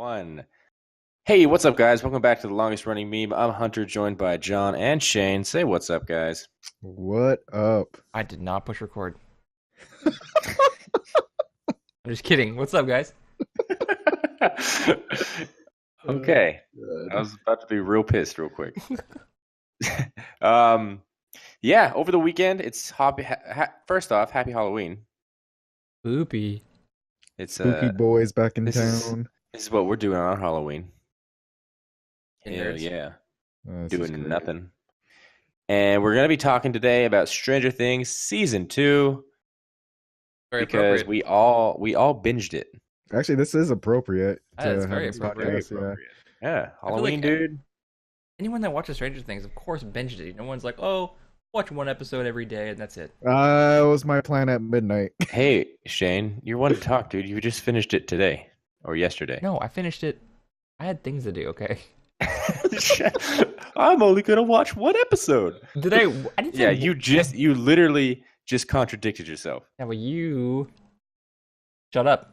One. Hey, what's up, guys? Welcome back to the longest running meme. I'm Hunter, joined by John and Shane. Say what's up, guys. What up? I did not push record. I'm just kidding. What's up, guys? Okay. I was about to be real pissed real quick. Yeah, over the weekend, it's first off, happy Halloween. Spoopy. It's Spooky boys back in this town. This is what we're doing on Halloween. Hell Nerds. yeah. This is Doing great. nothing. And we're going to be talking today about Stranger Things Season 2 Very because appropriate. we all binged it. Actually, this is appropriate. That is to very have this appropriate. podcast, Yeah, feel Halloween, like- dude. Anyone that watches Stranger Things, of course, binged it. No one's like, oh, watch one episode every day and that's it. That was my plan at midnight. Hey, Shane, you're one to talk, dude. You just finished it today or yesterday. No, I finished it. I had things to do, okay? I'm only gonna watch one episode. Did I didn't say Yeah, you literally just contradicted yourself. Yeah, well, you... Shut up.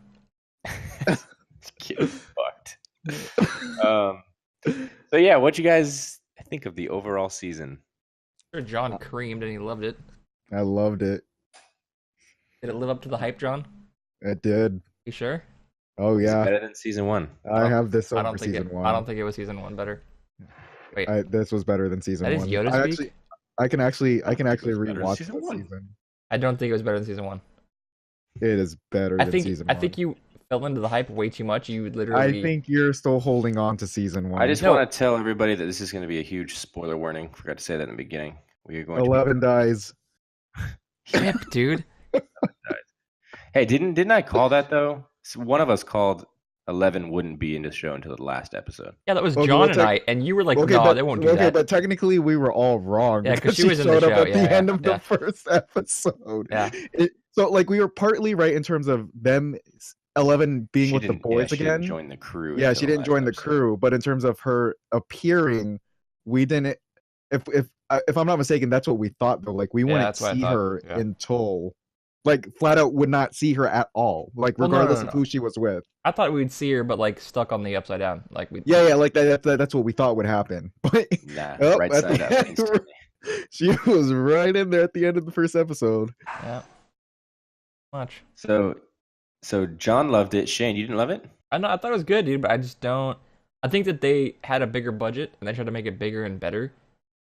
Get fucked. So yeah, what you guys think of the overall season? Sure, John creamed and he loved it. I loved it. Did it live up to the hype, John? It did. You sure? Oh Is it yeah, better than season 1? I have this I over don't think season it. one. I don't think it was season 1 better. Wait, This was better than season that is one. Yoda I speak? I can actually think it was better than rewatch season this one. season. I don't think it was better than season 1. It is better than season one. I think you fell into the hype way too much. You I literally. think you're still holding on to season one. I just No. want to tell everybody that this is going to be a huge spoiler warning. Forgot to say that in the beginning. We are going to 11 dies. Rip, dude. Hey, didn't I call that though? One of us called 11 wouldn't be in the show until the last episode. Yeah, that was Okay, John well, and I, and you were like, Okay, no, but, they won't do okay, that. but technically we were all wrong. Yeah, 'cause she she was in the showed up show, at the yeah, end of yeah. the first episode. Yeah. So like we were partly right in terms of them 11 being with the boys she again. didn't join the crew. Yeah, until she didn't last join the episode. crew, but in terms of her appearing, we didn't. If I'm not mistaken, that's what we thought though. Like we Yeah, wouldn't that's what I see thought, her yeah. until, like, flat out would not see her at all. Like Well, no, regardless no. of who she was with. I thought we'd see her, but like stuck on the upside down. Like we. Yeah, like that's what we thought would happen. But Nah, Oh, right at side the up. end, Instantly. she was right in there at the end of the first episode. Yeah. Much. So John loved it. Shane, you didn't love it? I know. I thought it was good, dude, but I just don't. I think that they had a bigger budget and they tried to make it bigger and better,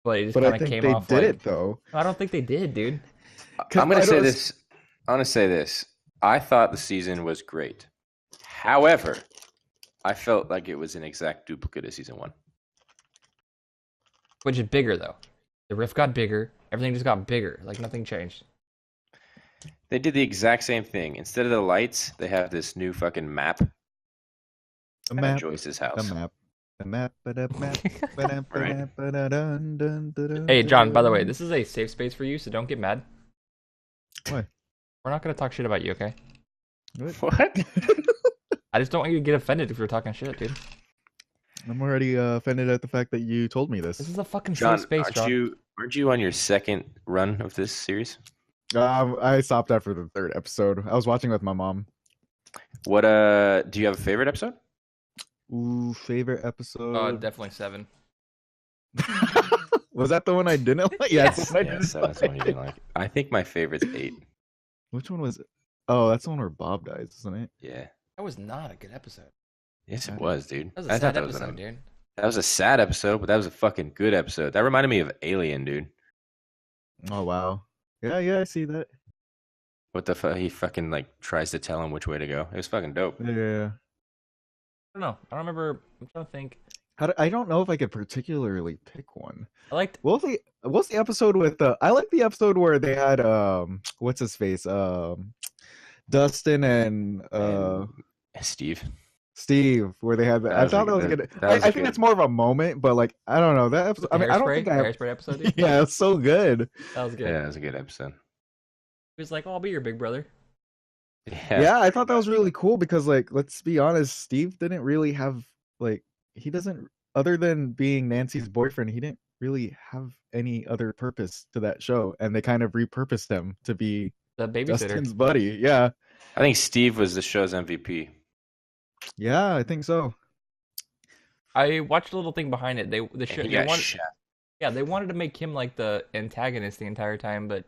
but it just But kind I of think came they off did like. it though. I don't think they did, dude. I'm gonna I say don't- this. I'm gonna say this. I thought the season was great. However, I felt like it was an exact duplicate of season 1. Which is bigger though. The rift got bigger. Everything just got bigger. Like nothing changed. They did the exact same thing. Instead of the lights, they have this new fucking map The at map. Joyce's The house. map. The map. Map. Right. Hey, John, by the way, this is a safe space for you, so don't get mad. Why? We're not going to talk shit about you, okay? What? I just don't want you to get offended if you're talking shit, dude. I'm already offended at the fact that you told me this. This is a fucking John, safe space, John. aren't you on your second run of this series? I stopped after the third episode. I was watching with my mom. What do you have a favorite episode? Ooh, favorite episode. Definitely 7. Was that the one I didn't like? Yes. Yes. I Yeah, didn't so that's one you didn't like. I think my favorite's 8. Which one was it? Oh, that's the one where Bob dies, isn't it? Yeah. That was not a good episode. Yes, it was, dude. That was I a thought sad that was episode, dude. that was a sad episode, but that was a fucking good episode. That reminded me of Alien, dude. Oh wow. Yeah, I see that. What the fuck? He fucking like tries to tell him which way to go. It was fucking dope. Yeah. I don't know. I don't remember. I'm trying to think. I don't know if I could particularly pick one. I liked. What's the episode with I like the episode where they had what's his face? Dustin and And Steve. Steve, where they had that. That I was a thought that was good- good. that was a I think good- that's more of a moment, but like I don't know that episode. I mean, I don't think I have. hairspray episode, dude. Yeah, it's so good. That was good. Yeah, that was a good episode. He was like, "Oh, I'll be your big brother." Yeah, I thought that was really cool because, like, let's be honest, Steve didn't really have like he doesn't other than being Nancy's boyfriend, he didn't really have any other purpose to that show, and they kind of repurposed him to be The babysitter. Justin's buddy. Yeah, I think Steve was the show's MVP. yeah, I think so. I watched a little thing behind it. The show And he they got wanted, shot. yeah, they wanted to make him like the antagonist the entire time, but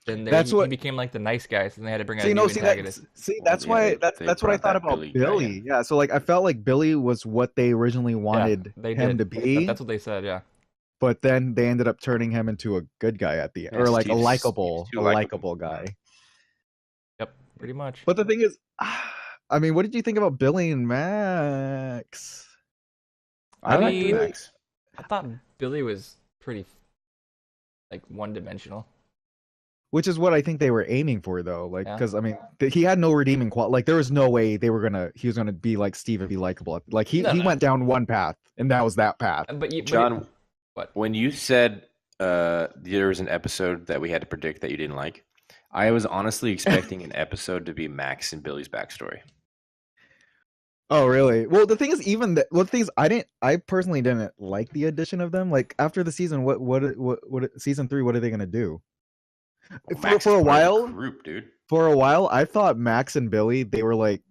then That's he what. became like the nice guy, so they had to bring out See, a new no, see that. antagonist. See, Well, that's yeah, why. they That's what I brought thought that about Billy guy Billy. in. Yeah, so like I felt like Billy was what they originally wanted they him did. to be, That's what they said. Yeah. but then they ended up turning him into a good guy at the end, Yeah, or like Steve's a too likable guy. Yep. Pretty much. But the thing is, I mean, what did you think about Billy and Max? I like mean, Max. I thought Billy was pretty like one-dimensional. Which is what I think they were aiming for, though. Like, Yeah. because I mean, he had no redeeming quality. Like, there was no way he was gonna be like Steve and be likable. Like, he No. went down one path, and that was that path. But John, what? when you said there was an episode that we had to predict that you didn't like, I was honestly expecting an episode to be Max and Billy's backstory. Oh, really? Well, the thing is, I personally didn't like the addition of them. Like, after the season, what season 3? What are they gonna do? Max For a is part of the while, group, dude. For a while, I thought Max and Billy, they were like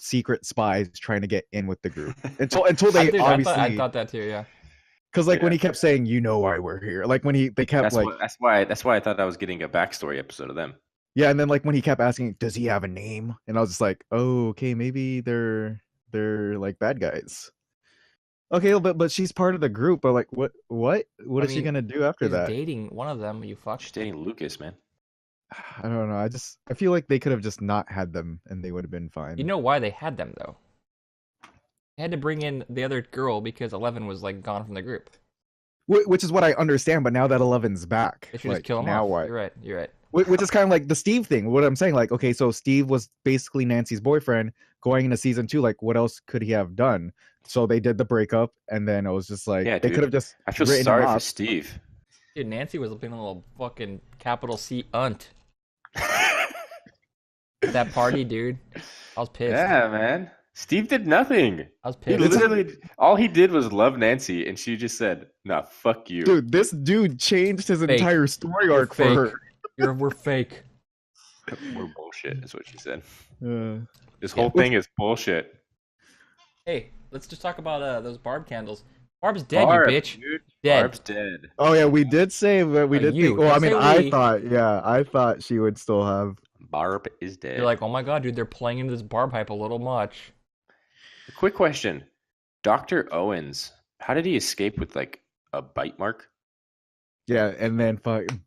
secret spies trying to get in with the group until they obviously. I thought that too. Yeah. Because like when he kept saying, "You know why we're here," like when they kept that's why I thought I was getting a backstory episode of them. Yeah, and then like when he kept asking, "Does he have a name?" and I was just like, "Oh, okay, maybe they're like bad guys." Okay, but she's part of the group. But like, what is she gonna do after that? Dating one of them. You fuck. She's dating Lucas, man. I don't know. I feel like they could have just not had them, and they would have been fine. You know why they had them though? They had to bring in the other girl because 11 was like gone from the group. Which is what I understand. But now that 11's back, they should just kill him off. You're right. You're right. Which is kind of like the Steve thing. What I'm saying, like, okay, so Steve was basically Nancy's boyfriend going into season 2. Like, what else could he have done? So they did the breakup, and then it was just like they could have just. I feel sorry for Steve. Dude, Nancy was being a little fucking capital C unt. That party, dude. I was pissed. Yeah, man. Steve did nothing. I was pissed. He literally, all he did was love Nancy, and she just said, "Nah, fuck you." Dude, this dude changed his entire story arc for her. We're fake. We're bullshit, is what she said. Uh, This whole thing is bullshit. Hey, let's just talk about those Barb candles. Barb's dead, Barb, you bitch. dude. Dead. Barb's dead. Oh yeah, we did say that we did you. think. Well, I mean, Don't say I thought she would still have. Barb is dead. You're like, oh my god, dude, they're playing into this Barb hype a little much. A quick question. Dr. Owens, how did he escape with like a bite mark? Yeah, and then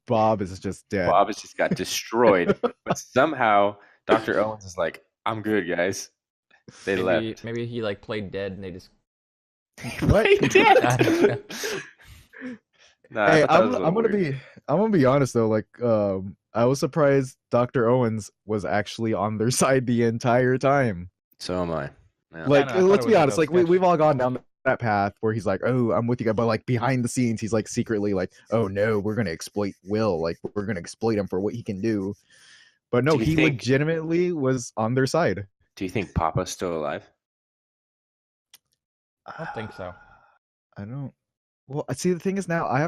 Bob is just dead. Bob has just got destroyed. But somehow Dr. Owens is like, I'm good, guys. They left. Maybe he like played dead and they just What? He did. Nah, Hey, I thought that was a little weird. I'm gonna be honest though. Like, I was surprised Dr. Owens was actually on their side the entire time. So am I. Yeah. Like, I thought let's it be was honest. a Like, sketch. we've all gone down that path where he's like, "Oh, I'm with you guys," but like behind the scenes, he's like secretly like, "Oh no, we're gonna exploit Will. Like, we're gonna exploit him for what he can do." But no, Do you he think- legitimately was on their side. Do you think Papa's still alive? I don't think so. I don't. Well, see, the thing is now I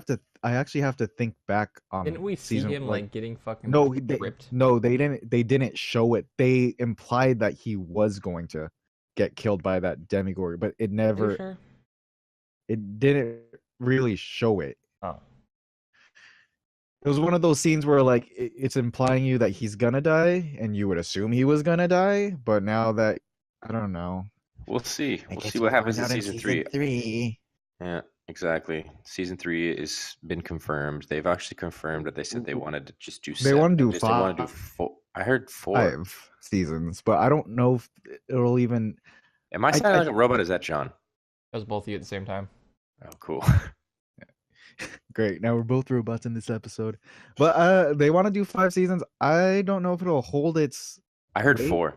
actually have to think back on. Didn't we see season, him like getting fucking No, ripped? no, they didn't. They didn't show it. They implied that he was going to get killed by that Demigorgon, but it Are you never. sure? It didn't really show it. Oh. It was one of those scenes where like it's implying you that he's gonna die, and you would assume he was gonna die, but now that I don't know. We'll see. I We'll guess see what happens in find out season 3. 3. Yeah, exactly. Season 3 has been confirmed. They've actually confirmed that they said they wanted to just do. They want to do They want to do 5. 4. I heard 4. 5 seasons, but I don't know if it'll even. Am I sounding like a robot? Is that John? That was both of you at the same time. Oh, cool. Great. Now we're both robots in this episode. But they want to do 5 seasons. I don't know if it'll hold its I heard Wait. 4.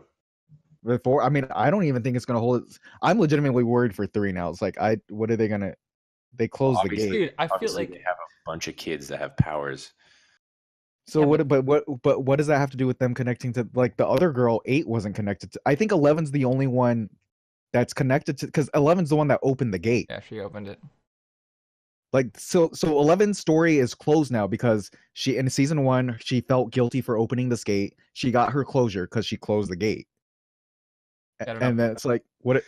before. I mean, I don't even think it's gonna hold its. I'm legitimately worried for 3 now. It's like what are they gonna? They closed the Obviously- gate. Dude, I feel Obviously, like they have a bunch of kids that have powers. So Yeah, what does that have to do with them connecting to like the other girl? 8 wasn't connected to. I think 11's the only one that's connected to because 11's the one that opened the gate. yeah, she opened it. Like so 11's story is closed now because she in season 1 she felt guilty for opening this gate. She got her closure because she closed the gate. I don't know. And then it's like what?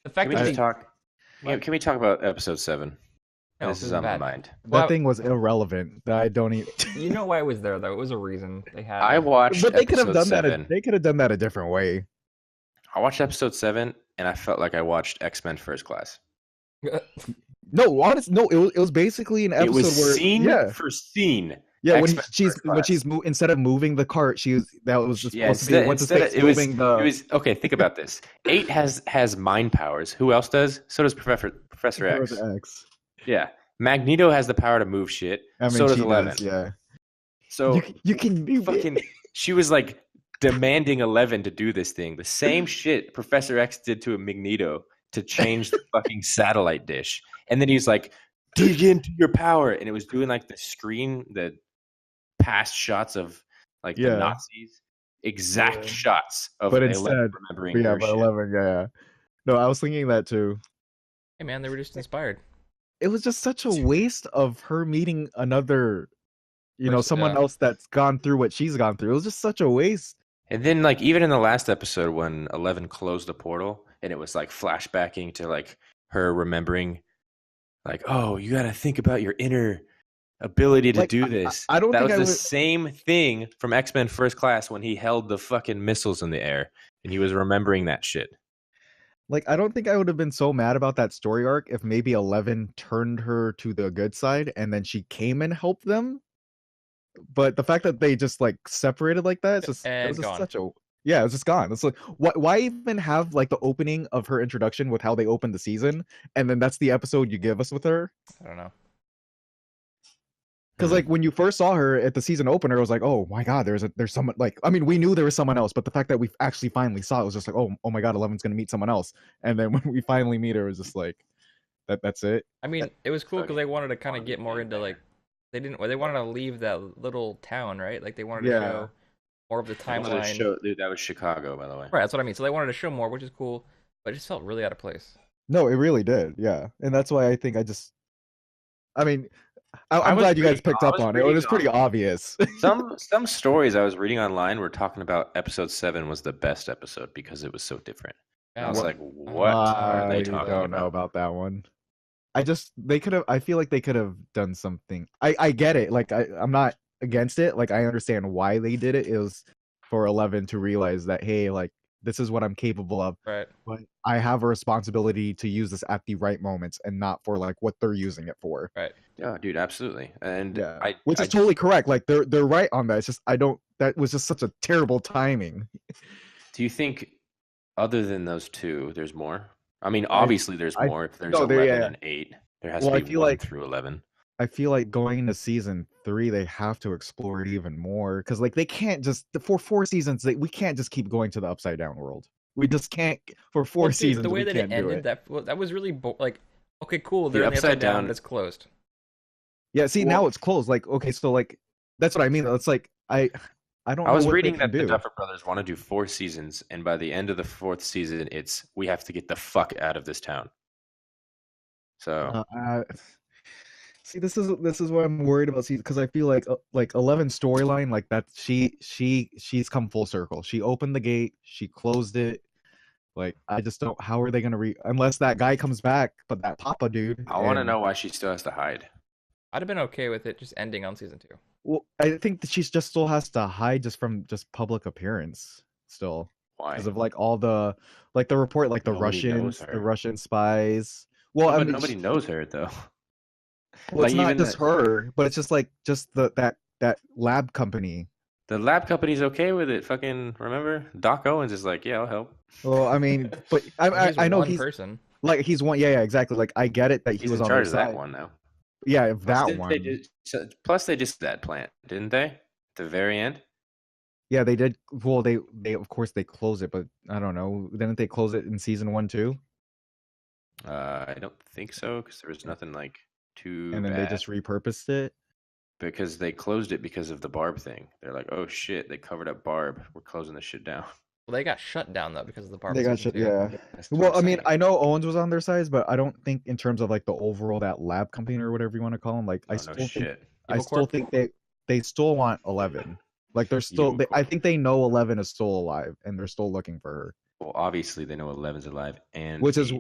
The fact Can we that just talk? Can we talk about episode 7? No, This is was on my bad. mind. That thing was irrelevant. I don't even. You know why it was there though. It was a reason. They had. I watched But they could have episode done 7. that. They could have done that a different way. I watched episode 7, and I felt like I watched X-Men First Class. No, honest. No, it was basically an episode It was where scene for scene. Yeah, when X-Men she's instead of moving the cart, that was just supposed to be what's his face it was moving the. it was okay. Think about this. 8 has mind powers. Who else does? So does Professor X. X. Yeah, Magneto has the power to move shit. I mean, so does she 11. does, yeah. So you can do fucking. She was like demanding 11 to do this thing. The same shit Professor X did to a Magneto to change the fucking satellite dish, and then he's like, "Dig into your power," and it was doing like the past shots of like the Nazis, exact shots of but 11 instead, remembering but shit. 11, yeah. No, I was thinking that too. Hey man, they were just inspired. It was just such a waste of her meeting another, someone else that's gone through what she's gone through. It was just such a waste. And then like even in the last episode when 11 closed the portal and it was like flashbacking to like her remembering like, oh, you got to think about your inner ability to do this. I don't that think was the same thing from X-Men First Class when he held the fucking missiles in the air and he was remembering that shit. Like, I don't think I would have been so mad about that story arc if maybe 11 turned her to the good side and then she came and helped them. But the fact that they just like separated like that, it was just such a it was just gone. It's like why even have like the opening of her introduction with how they opened the season, and then that's the episode you give us with her? I don't know. Because like when you first saw her at the season opener, it was like, oh my god, there's someone like I mean we knew there was someone else, but the fact that we actually finally saw it was just like, oh my god, 11's gonna meet someone else, and then when we finally meet her, it was just like that's it. I mean, it was cool because they wanted to kind of get more into like they wanted to leave that little town, right? Like they wanted to show more of the timeline. Dude, that was Chicago, by the way. Right, that's what I mean. So they wanted to show more, which is cool, but it just felt really out of place. No, it really did. Yeah, and that's why I think I'm glad you guys picked up on it. It was pretty obvious. Some stories I was reading online were talking about episode 7 was the best episode because it was so different. And I was like, what are they talking about? I don't know about that one. I feel like they could have done something. I get it. Like I'm not against it. Like I understand why they did it. It was for 11 to realize that, hey, like this is what I'm capable of. Right. But I have a responsibility to use this at the right moments and not for like what they're using it for. Right. Yeah, dude, absolutely. And which is totally correct. Like they're right on that. It's just that was just such a terrible timing. Do you think other than those two, there's more? I mean, obviously there's more. If there's 11 and 8, there has to be 1 through 11. I feel like going into season 3, they have to explore it even more because, like, they can't just for 4 seasons. We can't just keep going to the upside down world. We just can't for 4 seasons. The way that it ended, that was really like, okay, cool. They're in the upside down, but it's closed. Yeah, see, now it's closed. Like, okay, so like that's what I mean. It's like I was reading that the Duffer Brothers want to do 4 seasons, and by the end of the 4th season, it's we have to get the fuck out of this town. So, see, this is what I'm worried about. Because I feel like 11 storyline, like that, she's come full circle. She opened the gate, she closed it. Like, I just don't. How are they gonna unless that guy comes back? But that Papa dude. I want to know why she still has to hide. I'd have been okay with it just ending on season 2. Well, I think that she just still has to hide just from public appearance still. Why? Because of like all the the report, like the Russian spies. Well, nobody knows her though. Well, it's not just her, but it's just that lab company. The lab company's okay with it. Fucking remember, Doc Owens is like, yeah, I'll help. Well, I mean, but I know he's person. Like he's one. Yeah, exactly. Like I get it that he was in on charge of that one now. Yeah, that one. Plus, they just that plant, didn't they? At the very end. Yeah, they did. Well, they of course they closed it, but I don't know. Didn't they close it in season 1 too? I don't think so because there was nothing like too. And then they just repurposed it because they closed it because of the Barb thing. They're like, oh shit, they covered up Barb. We're closing this shit down. Well, they got shut down though because of the Barb. They got shut. Yeah. Well, I mean, I know Owens was on their sides, but I don't think in terms of like the overall that lab company or whatever you want to call them. Like, I still think they still want 11. Like they're still. I think they know 11 is still alive and they're still looking for her. Well, obviously they know 11's alive, and which is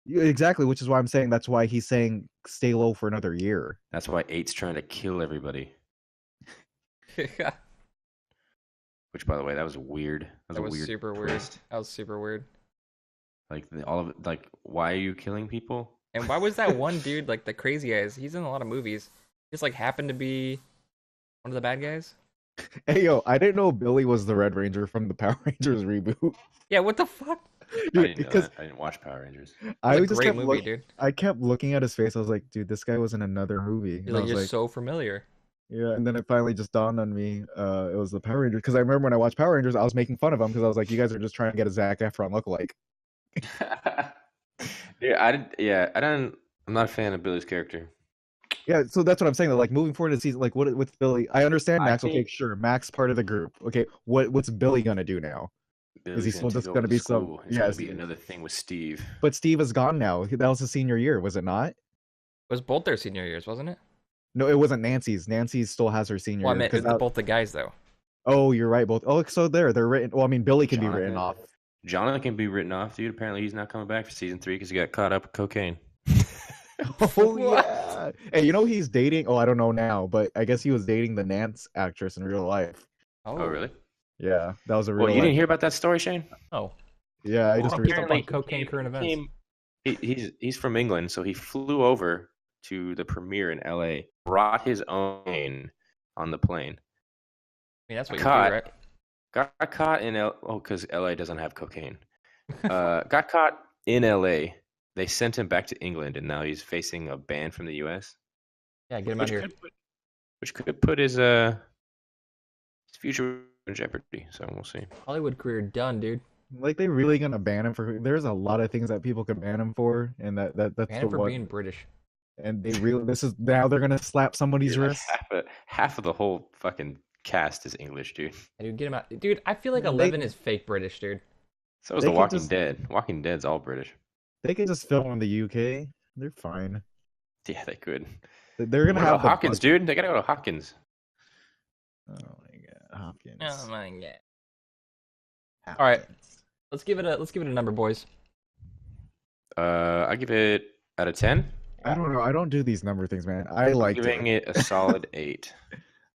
Exactly, which is why I'm saying that's why he's saying stay low for another year. That's why 8's trying to kill everybody. Which, by the way, that was weird. That was super weird. That was super weird. Like all of it. Like, why are you killing people? And why was that one dude like the crazy eyes? He's in a lot of movies. Just like happened to be one of the bad guys. Hey yo, I didn't know Billy was the Red Ranger from the Power Rangers reboot. Yeah, what the fuck? Dude, because I didn't watch Power Rangers. I It was just a great kept movie, look, dude. I kept looking at his face. I was like, dude, this guy was in another movie. And I Like, was you're like, so familiar. yeah, and then it finally just dawned on me. It was the Power Rangers because I remember when I watched Power Rangers, I was making fun of him because I was like, you guys are just trying to get a Zac Efron lookalike. I'm not a fan of Billy's character. Yeah, so that's what I'm saying. That, like moving forward to season, like what with Billy, I understand Max. I Okay, think- sure, Max part of the group. Okay, what's Billy gonna do now? Billy's he still take just over gonna the be some- school. It's yeah, gonna is be he- another thing with Steve. But Steve is gone now. That was his senior year, was it not? It was both their senior years, wasn't it? No, it wasn't Nancy's. Nancy still has her senior Well, I year. meant 'cause that- both the guys though. Oh, you're right. Both. Oh, so they're written. Well, I mean, Billy can be written Jonathan. off. Jonathan can be written off, dude. Apparently, he's not coming back for season 3 because he got caught up with cocaine. Oh yeah. Hey, you know he's dating. Oh, I don't know now, but I guess he was dating the Nance actress in real life. Oh, really? Yeah, that was a real. Well, you didn't hear about that story, Shane? Oh, Yeah, I Well, just. apparently- recently- cocaine current events. He's from England, so he flew over to the premiere in LA, brought his own on the plane, I mean that's what you Caught. do, right? got caught in because LA doesn't have cocaine. Got caught in LA. They sent him back to England, and now he's facing a ban from the US, Yeah, get him out here. which could put his future in jeopardy. So we'll see. Hollywood career done, dude. Like they really gonna ban him for? There's a lot of things that people could ban him for, and that's Ban the him for one. being British. And they really, this is now they're gonna slap somebody's Dude, like wrist. half of the whole fucking cast is English, dude. Yeah, dude, get him out. Dude, I feel like They- 11 is fake British, dude. So is They The could Walking just- Dead. Walking Dead's all British. They can just film in the UK. They're fine. Yeah, they could. They're gonna What have about the Hawkins, budget. dude. They gotta go to Hawkins. Oh my god, Hopkins. Oh my god. All right. Let's give it a number, boys. I give it out of 10. I don't know. I don't do these number things, man. I liked Giving it. it a solid 8.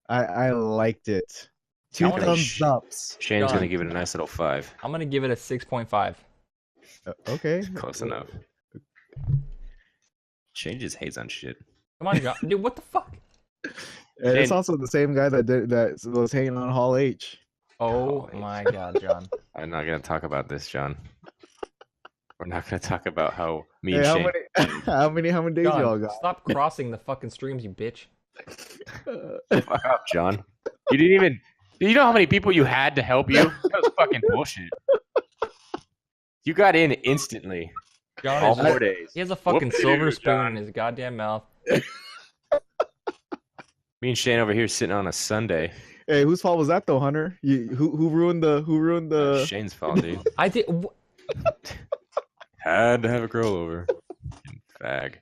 I liked it. Two I wanna- thumbs ups. Shane's John. gonna give it a nice little 5. I'm gonna give it a 6.5. Okay. Close enough. Shane just hates on shit. Come on, John. Dude, what the fuck? And it's Shane- also the same guy that was hanging on Hall H. Oh Oh, my god, John. I'm not gonna talk about this, John. We're not gonna talk about how me Hey, and how Shane. many days y'all John, got? stop crossing the fucking streams, you bitch. Fuck up, John. You didn't even. Do you know how many people you had to help you? That was fucking bullshit. You got in instantly. John All is 4 days. he has a fucking Whoop-de-doo, silver spoon John. in his goddamn mouth. Me and Shane over here sitting on a Sunday. Hey, whose fault was that though, Hunter? Who ruined the Shane's fault, dude. I did. Had to have a girl over. Fag.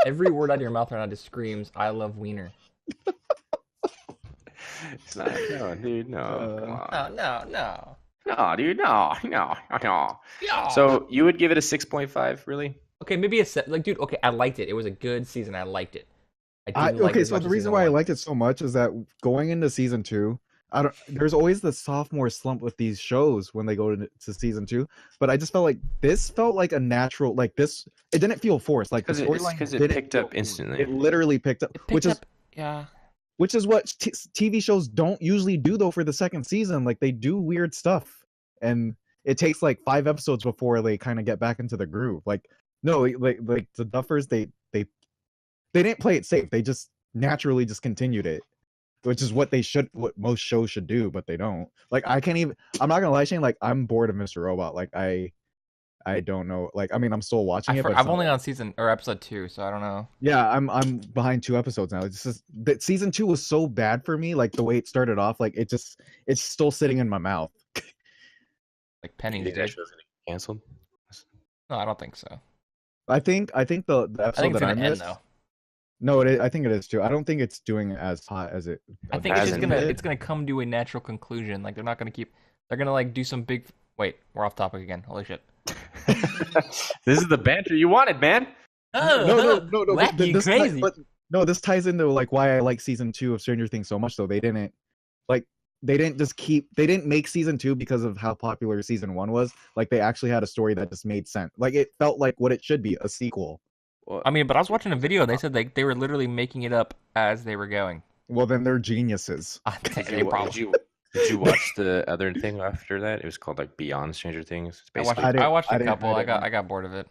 Every word out of your mouth right now just screams, "I love wiener." It's not. No, dude. No. Come on. No. No, dude. No. Yeah. So you would give it a 6.5, really? Okay, maybe like, dude. Okay, I liked it. It was a good season. I liked it. I didn't like it okay, as so much the as reason season why I one. liked it so much is that going into season 2, there's always the sophomore slump with these shows when they go to season 2, but I just felt like this felt like a natural, like this, it didn't feel forced, like the storyline Because it didn't picked feel up instantly. It literally picked up, It picked which is up- yeah. which is what TV shows don't usually do though for the second season. Like they do weird stuff, and it takes like 5 episodes before they kind of get back into the groove. Like no, like the Duffers, they didn't play it safe. They just naturally just continued it, which is what most shows should do, but they don't. Like I'm not gonna lie, Shane. Like I'm bored of Mr. Robot. Like I don't know. Like I mean, I'm still watching it. But it's I've not only like- on season or episode 2, so I don't know. Yeah, I'm behind 2 episodes now. It's just that season 2 was so bad for me. Like the way it started off, like it's still sitting in my mouth. Like You pennies, think that dude. show's gonna get canceled? No, I don't think so. I think the episode I think it's that I gonna end missed. though. No, I think it is too. I don't think it's doing as hot as it. I think it's just hasn't. it's gonna come to a natural conclusion. Like they're not gonna keep. They're gonna like do some big. Wait, we're off topic again. Holy shit. This is the banter you wanted, man. No. Wacky, This crazy. but no, this ties into like why I like season 2 of Stranger Things so much. Though they didn't make season 2 because of how popular season 1 was. Like they actually had a story that just made sense. Like it felt like what it should be, a sequel. Well, I mean, but I was watching a video. They said they were literally making it up as they were going. Well, then they're geniuses. did you watch the other thing after that? It was called like Beyond Stranger Things. It's basically I watched a didn't- couple. I I didn't. got bored of it.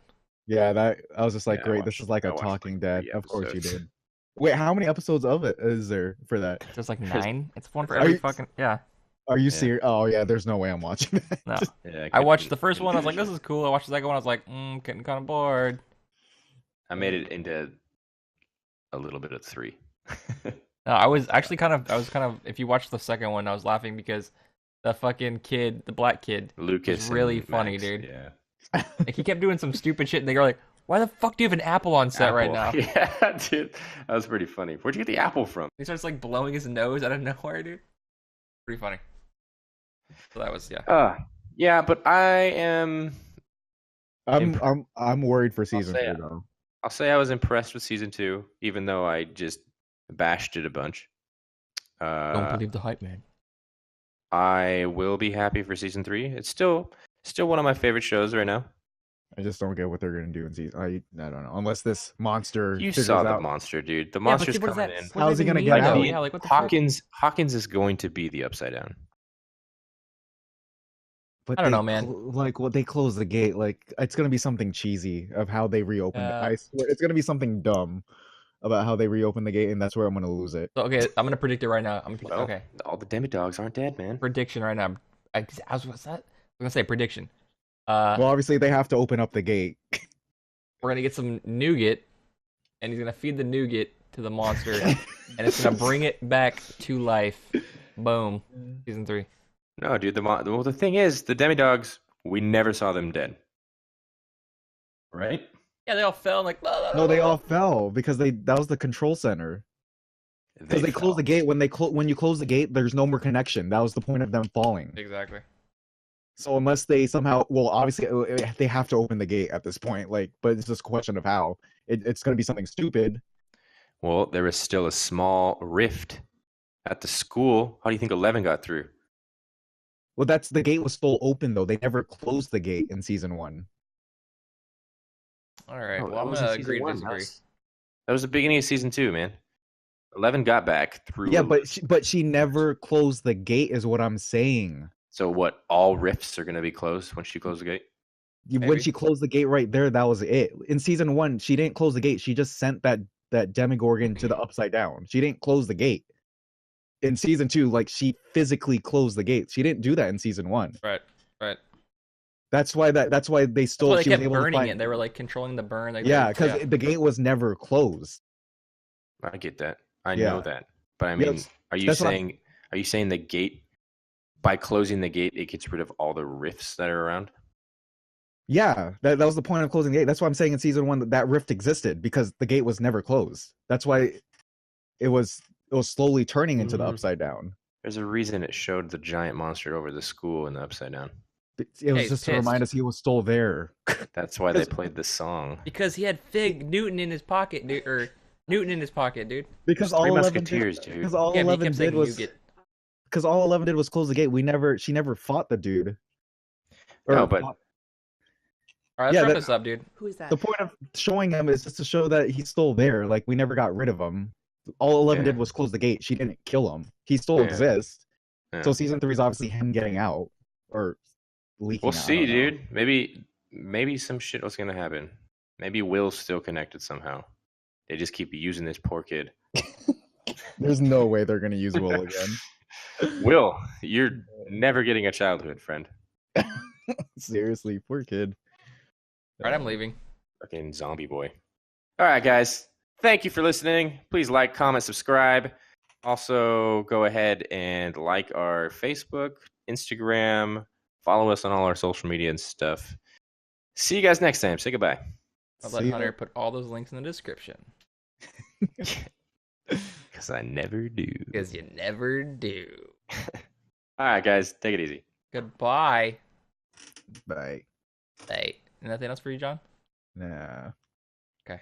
Yeah, that I was just like, Yeah, I great. This watched- is like I a watched, Talking like, Dead. 3 Of course you episodes. did. Wait, how many episodes of it is there for that? Just like 9. It's one for Are every you- fucking yeah. Are you Yeah. serious? Oh yeah, there's no way I'm watching that. No, Yeah, I watched the first one. I was like, this is cool. I watched the second one. I was like, getting kind of bored. I made it into a little bit of 3. No, I was kind of. If you watch the second one, I was laughing because the fucking kid, the black kid, Lucas was really and funny, Max, dude. Yeah. Like he kept doing some stupid shit. And they were like, "Why the fuck do you have an apple on set right now?" Apple. Yeah, dude, that was pretty funny. Where'd you get the apple from? He starts like blowing his nose out of nowhere, dude. Pretty funny. So that was Yeah, but I am. I'm worried for season say 3 it. though. I'll say I was impressed with season 2, even though I just bashed it a bunch. Don't believe the hype, man. I will be happy for season 3. It's still one of my favorite shows right now. I just don't get what they're gonna do in season. I don't know. Unless this monster You figures saw the out. monster, dude. The Yeah, but monster's see, what does coming that- in. what How's does he that gonna mean, get though? out? Yeah, like what the fuck? Hawkins is going to be the Upside Down. But I don't they know, man. Like, they close the gate. Like, it's gonna be something cheesy of how they reopened it. Yeah. I swear, it's gonna be something dumb about how they reopen the gate, and that's where I'm gonna lose it. So, okay, I'm gonna predict it right now. Well, Okay, all the demidogs aren't dead, man. prediction right now. What's that? I'm gonna say prediction. Well, obviously they have to open up the gate. We're gonna get some nougat, and he's gonna feed the nougat to the monster, and it's gonna bring it back to life. Boom. Season 3. No, dude. Well, the thing is, the demidogs, we never saw them dead. Right? Yeah, they all fell and like. No, they all fell because that was the control center. Because they closed the gate when you close the gate, there's no more connection. That was the point of them falling. Exactly. So unless they somehow, well, obviously they have to open the gate at this point. Like, but it's just a question of how. It's gonna be something stupid. Well, there was still a small rift at the school. How do you think 11 got through? Well, the gate was still open though. They never closed the gate in season 1. All right. No, Well, that I'm was in gonna season agree to 1. disagree. That was the beginning of season 2, man. 11 got back through. Yeah, but she never closed the gate, is what I'm saying. So what? All rifts are going to be closed when she closed the gate. When Maybe. she closed the gate right there, that was it. In season 1, she didn't close the gate. She just sent that Demogorgon to the Upside Down. She didn't close the gate. In season 2, like, she physically closed the gate. She didn't do that in season 1. Right. That's why they That's stole. why they she was kept able to burning find, it. They were like controlling the burn. Like, yeah, because the gate was never closed. I get that. I Yeah. know that. But I Yeah, mean, that's- are you that's what I'm- saying the gate, by closing the gate, it gets rid of all the rifts that are around? Yeah, that was the point of closing the gate. That's why I'm saying in season 1 that rift existed because the gate was never closed. That's why it was slowly turning into the Mhm. Upside Down. There's a reason it showed the giant monster over the school in the Upside Down. It was he's just to remind us pissed. he was still there. That's why they Because- played this song. Because he had Fig Newton in his pocket, dude. Or Newton in his pocket, dude. Because Three all 11 Musketeers, did, dude. because all Yeah, but he 11 kept did saying was nougat. because all 11 did was close the gate. She never fought the dude. No, but- All right, let's Yeah, wrap that- this up, dude. Who is that? the point of showing him is just to show that he's still there. Like, we never got rid of him. All 11 Yeah. did was close the gate. She didn't kill him. He still Yeah. exists. Yeah. So season 3 is obviously him getting out or leaking. We'll out, I see, don't know. dude. Maybe some shit was gonna happen. Maybe Will's still connected somehow. They just keep using this poor kid. There's no way they're gonna use Will again. Will, you're never getting a childhood, friend. Seriously, poor kid. All right, I'm leaving. Fucking zombie boy. All right, guys. Thank you for listening. Please like, comment, subscribe. Also, go ahead and like our Facebook, Instagram, follow us on all our social media and stuff. See you guys next time. Say goodbye. I'll let See ya. Hunter put all those links in the description. Because I never do. Because you never do. All right, guys. Take it easy. Goodbye. Bye. Hey. Nothing else for you, John? Nah. Okay.